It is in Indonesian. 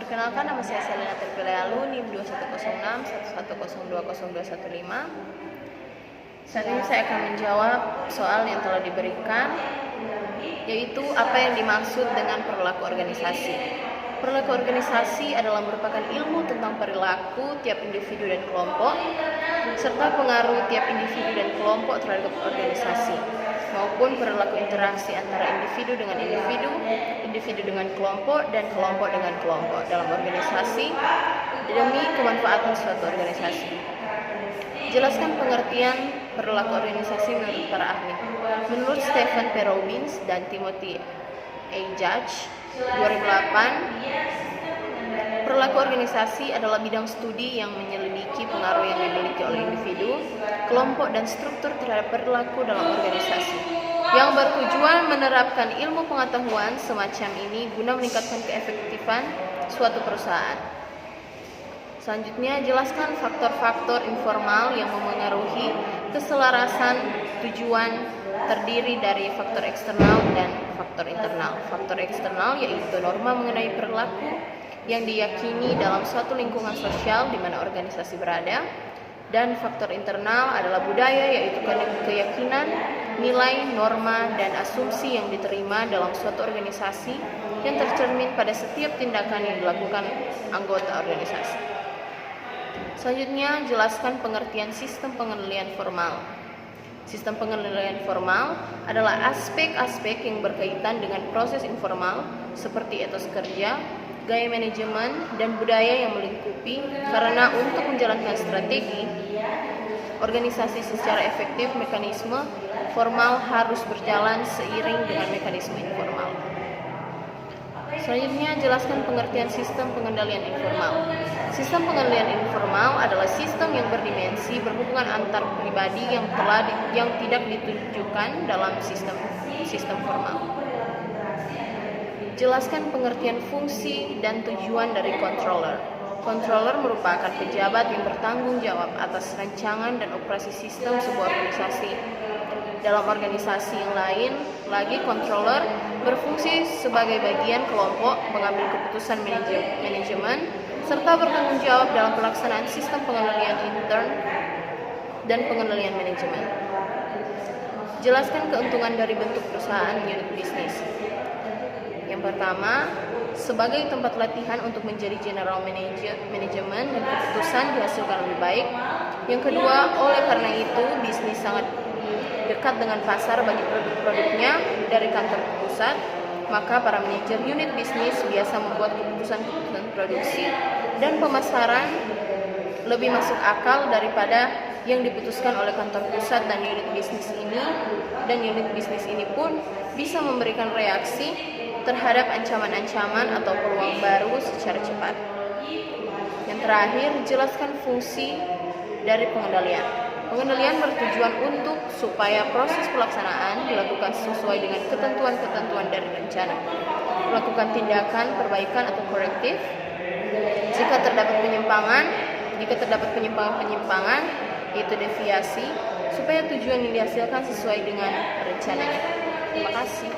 Perkenalkan, nama saya Selena Terpilealu, NIM 210611020215. Saat ini saya akan menjawab soal yang telah diberikan, yaitu apa yang dimaksud dengan perilaku organisasi. Perilaku organisasi adalah merupakan ilmu tentang perilaku tiap individu dan kelompok, serta pengaruh tiap individu dan kelompok terhadap organisasi, maupun perilaku interaksi antara individu dengan individu, individu dengan kelompok, dan kelompok dengan kelompok dalam organisasi demi kemanfaatan suatu organisasi. Jelaskan pengertian perilaku organisasi menurut para ahli. Menurut Stephen P. Robbins dan Timothy A. Judge 2008, perilaku organisasi adalah bidang studi yang menyelidiki pengaruh yang dimiliki oleh individu, kelompok, dan struktur terhadap perilaku dalam organisasi, yang bertujuan menerapkan ilmu pengetahuan semacam ini guna meningkatkan keefektifan suatu perusahaan. Selanjutnya, jelaskan faktor-faktor informal yang memengaruhi keselarasan tujuan, terdiri dari faktor eksternal dan faktor internal. Faktor eksternal yaitu norma mengenai perilaku yang diyakini dalam suatu lingkungan sosial di mana organisasi berada, dan faktor internal adalah budaya, yaitu keyakinan, nilai, norma, dan asumsi yang diterima dalam suatu organisasi yang tercermin pada setiap tindakan yang dilakukan anggota organisasi. Selanjutnya, jelaskan pengertian sistem pengendalian formal. Sistem pengendalian formal adalah aspek-aspek yang berkaitan dengan proses informal seperti etos kerja, gaya manajemen, dan budaya yang melingkupi, karena untuk menjalankan strategi organisasi secara efektif, mekanisme formal harus berjalan seiring dengan mekanisme informal. Selanjutnya, jelaskan pengertian sistem pengendalian informal. Sistem pengendalian informal adalah sistem yang berdimensi berhubungan antar pribadi yang tidak ditunjukkan dalam sistem formal. Jelaskan pengertian fungsi dan tujuan dari controller. Controller merupakan pejabat yang bertanggung jawab atas rancangan dan operasi sistem sebuah organisasi. Dalam organisasi yang lain lagi, controller berfungsi sebagai bagian kelompok pengambil keputusan manajemen serta bertanggung jawab dalam pelaksanaan sistem pengendalian intern dan pengendalian manajemen. Jelaskan keuntungan dari bentuk perusahaan unit bisnis. Yang pertama, sebagai tempat latihan untuk menjadi general manajemen dan keputusan dihasilkan lebih baik. Yang kedua, oleh karena itu bisnis sangat dekat dengan pasar bagi produk-produknya dari kantor pusat, maka para manajer unit bisnis biasa membuat keputusan-keputusan produksi dan pemasaran lebih masuk akal daripada yang diputuskan oleh kantor pusat dan unit bisnis ini, dan unit bisnis ini pun bisa memberikan reaksi terhadap ancaman-ancaman atau peluang baru secara cepat. Yang terakhir, jelaskan fungsi dari pengendalian. Pengendalian bertujuan untuk supaya proses pelaksanaan dilakukan sesuai dengan ketentuan-ketentuan dari rencana. Melakukan tindakan perbaikan atau korektif jika terdapat penyimpangan, yaitu deviasi, supaya tujuan yang dihasilkan sesuai dengan rencananya. Terima kasih.